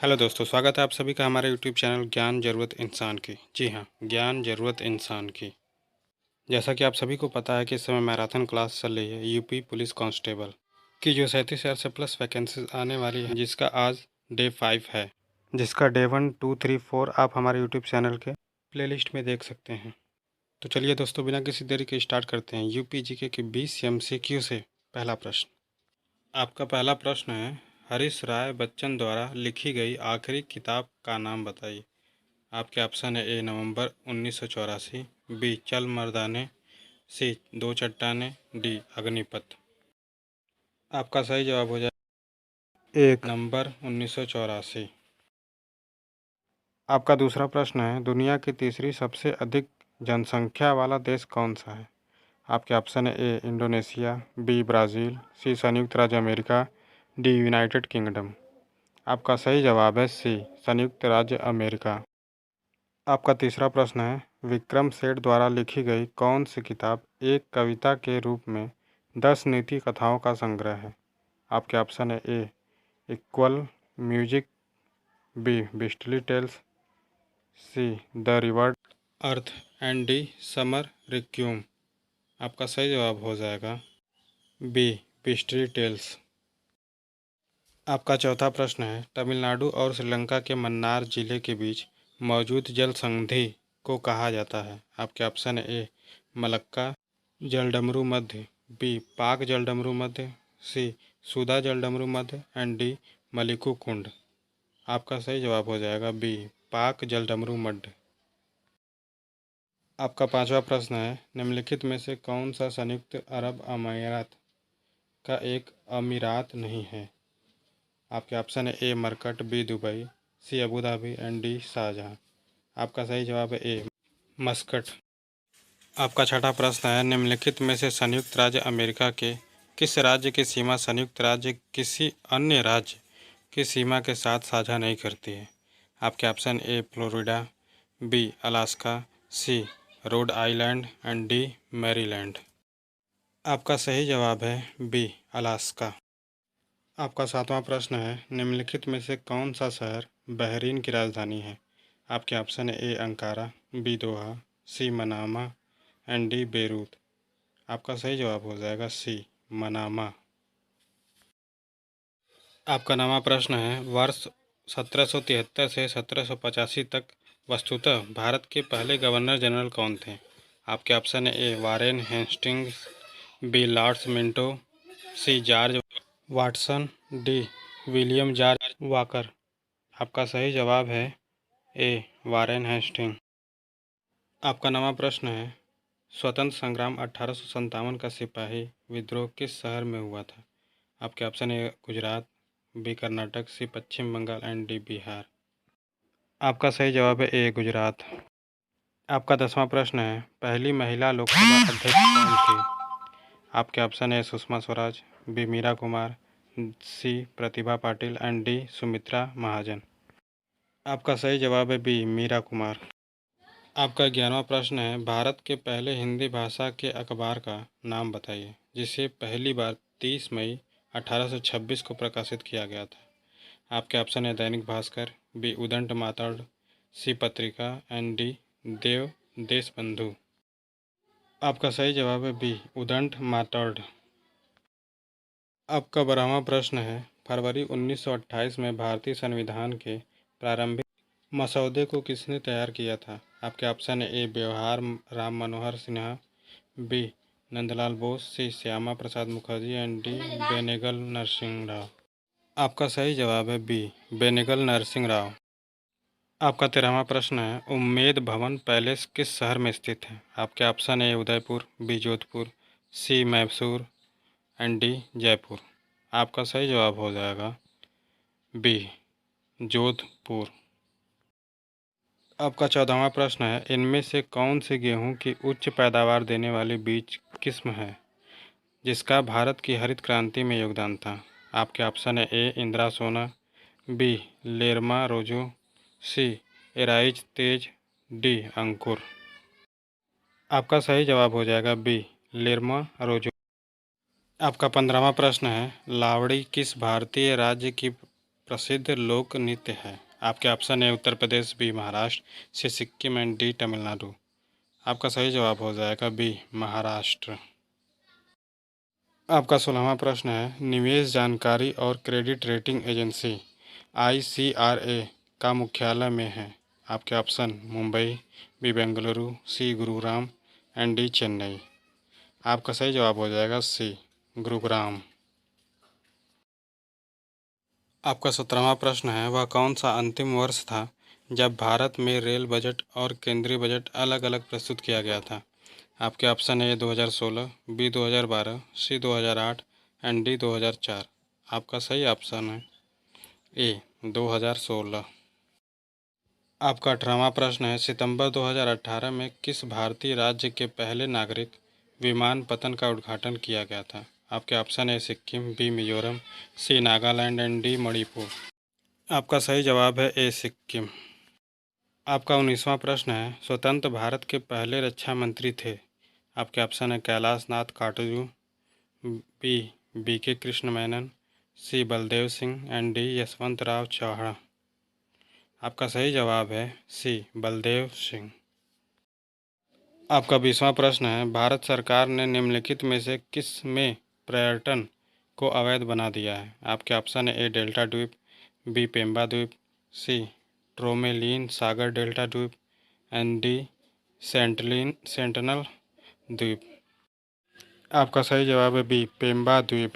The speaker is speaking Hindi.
हेलो दोस्तों, स्वागत है आप सभी का हमारे यूट्यूब चैनल ज्ञान ज़रूरत इंसान की। जी हाँ, ज्ञान ज़रूरत इंसान की। जैसा कि आप सभी को पता है कि इस समय मैराथन क्लास चल रही है यूपी पुलिस कांस्टेबल की, जो 37,000 से प्लस वैकेंसीज आने वाली है, जिसका आज डे 5 है। जिसका डे 1, 2, 3, 4 आप हमारे यूट्यूब चैनल के प्लेलिस्ट में देख सकते हैं। तो चलिए दोस्तों, बिना किसी देरी के स्टार्ट करते हैं यूपी जीके के 20 MCQ से। पहला प्रश्न, आपका पहला प्रश्न है, हरीश राय बच्चन द्वारा लिखी गई आखिरी किताब का नाम बताइए। आपके ऑप्शन है ए नवंबर 1984, बी चल मर्दाने, सी दो चट्टाने, डी अग्निपथ। आपका सही जवाब हो जाए एक नवंबर 1984। आपका दूसरा प्रश्न है, दुनिया की तीसरी सबसे अधिक जनसंख्या वाला देश कौन सा है। आपके ऑप्शन है ए इंडोनेशिया, बी ब्राज़ील, सी संयुक्त राज्य अमेरिका, डी यूनाइटेड किंगडम। आपका सही जवाब है सी संयुक्त राज्य अमेरिका। आपका तीसरा प्रश्न है, विक्रम सेठ द्वारा लिखी गई कौन सी किताब एक कविता के रूप में 10 नीति कथाओं का संग्रह है। आपके ऑप्शन है A equal music, B beastly tales, C the rivered earth and D summer requiem. आपका सही जवाब हो जाएगा बी बिस्टली टेल्स। आपका चौथा प्रश्न है, तमिलनाडु और श्रीलंका के मन्नार जिले के बीच मौजूद जल संधि को कहा जाता है। आपके ऑप्शन है ए मलक्का जलडमरू मध्य, बी पाक जलडमरू मध्य, सी सुधा जलडमरू मध्य एंड डी मलिकू कुंड। आपका सही जवाब हो जाएगा बी पाक जलडमरू मध्य। आपका पांचवा प्रश्न है, निम्नलिखित में से कौन सा संयुक्त अरब अमीरात का एक अमीरात नहीं है। आपके ऑप्शन है ए मरकट, B Dubai, C Abu Dhabi and D Sharjah. आपका सही जवाब है ए मस्कट। आपका छठा प्रश्न है, निम्नलिखित में से संयुक्त राज्य अमेरिका के किस राज्य की सीमा संयुक्त राज्य किसी अन्य राज्य की सीमा के साथ साझा नहीं करती है। आपके option A Florida, B Alaska, C Rhode Island and D Maryland. आपका सही जवाब है बी अलास्का। आपका सातवां प्रश्न है, निम्नलिखित में से कौन सा शहर बहरीन की राजधानी है। आपके ऑप्शन है A Ankara, B Doha, C Manama and D Beirut. आपका सही जवाब हो जाएगा सी मनामा। आपका नवा प्रश्न है, वर्ष 1773 से 1785 तक वस्तुतः भारत के पहले गवर्नर जनरल कौन थे। आपके ऑप्शन है A Warren Hastings, B lords Minto, C George Watson, D William George Walker. आपका सही जवाब है ए वारेन हेस्टिंग। आपका नवा प्रश्न है, स्वतंत्र संग्राम 1857 का सिपाही विद्रोह किस शहर में हुआ था। आपके ऑप्शन है Gujarat, B Karnataka, C Paschim Bangal and D Bihar. आपका सही जवाब है ए गुजरात। आपका 10वां प्रश्न है, पहली महिला लोकसभा अध्यक्ष कौन थी। आपके ऑप्शन है Sushma Swaraj, B Meera Kumar, C Pratibha Patil and D Sumitra Mahajan. आपका सही जवाब है बी मीरा कुमार। आपका 11वां प्रश्न है, भारत के पहले हिंदी भाषा के अखबार का नाम बताइए, जिसे पहली बार 30 मई 1826 को प्रकाशित किया गया था। आपके ऑप्शन है दैनिक भास्कर, बी उदंत मातड़, सी पत्रिका एंड डी देव देशबंधु। आपका सही जवाब है बी उदंत मातड़। आपका 12वां प्रश्न है, फरवरी 1928 में भारतीय संविधान के प्रारंभिक मसौदे को किसने तैयार किया था। आपके ऑप्शन है A Beohar Ram Manohar Sinha, B Nandalal Bose, C Shyama Prasad Mukherjee and D Benegal Narasimha Rao. आपका सही जवाब है बी बेनेगल नरसिंह राव। आपका 13वां प्रश्न है, उम्मेद भवन पैलेस किस शहर में स्थित है। आपके ऑप्शन है Udaipur, B Jodhpur, C Mysore and D Jaipur. आपका सही जवाब हो जाएगा बी जोधपुर। आपका 14वां प्रश्न है, इनमें से कौन सी गेहूं की उच्च पैदावार देने वाली बीज किस्म है, जिसका भारत की हरित क्रांति में योगदान था। आपके ऑप्शन है ए इंदिरा सोना, बी लेरमा रोजो, सी एराइज तेज, डी अंकुर। आपका सही जवाब हो जाएगा बी लेरमा रोजो। आपका 15वां प्रश्न है, लावड़ी किस भारतीय राज्य की प्रसिद्ध लोक नृत्य है? आपके ऑप्शन है Uttar Pradesh, B Maharashtra, C Sikkim and D Tamil Nadu. आपका सही जवाब हो जाएगा बी महाराष्ट्र। आपका 16वां प्रश्न है, निवेश जानकारी और क्रेडिट रेटिंग एजेंसी ICRA का मुख्यालय में है? आपके option Mumbai, B Bengaluru, C Gurugram and D Chennai. आपका सही जवाब हो जाएगा सी गुरुग्राम। आपका 17वां प्रश्न है, वह कौन सा अंतिम वर्ष था जब भारत में रेल बजट और केंद्रीय बजट अलग अलग प्रस्तुत किया गया था? आपके ऑप्शन है 2016, बी 2012, सी 2008 एंड डी 2004। आपका सही ऑप्शन है ए 2016। आपका 18वां प्रश्न है, सितंबर 2018 में किस भारतीय राज्य के पहले नागरिक विमानपत्तन का उद्घाटन किया गया था? आपके ऑप्शन है Sikkim, B Mizoram, C Nagaland and D Manipur. आपका सही जवाब है ए सिक्किम। आपका 19वां प्रश्न है, स्वतंत्र भारत के पहले रक्षा मंत्री थे? आपके ऑप्शन है Kailash Nath Katju, B BK Krishna Menon, C Baldev Singh and D Yashwant Rao Chavan. आपका सही जवाब है सी बलदेव सिंह। आपका 20वां प्रश्न है, भारत सरकार ने निम्नलिखित में से किस में पर्यटन को अवैध बना दिया है? आपके ऑप्शन है ए डेल्टा द्वीप, बी पेम्बा द्वीप, सी ट्रोमेलिन सागर डेल्टा द्वीप एंड डी सेंटिनल द्वीप। आपका सही जवाब है बी पेम्बा द्वीप।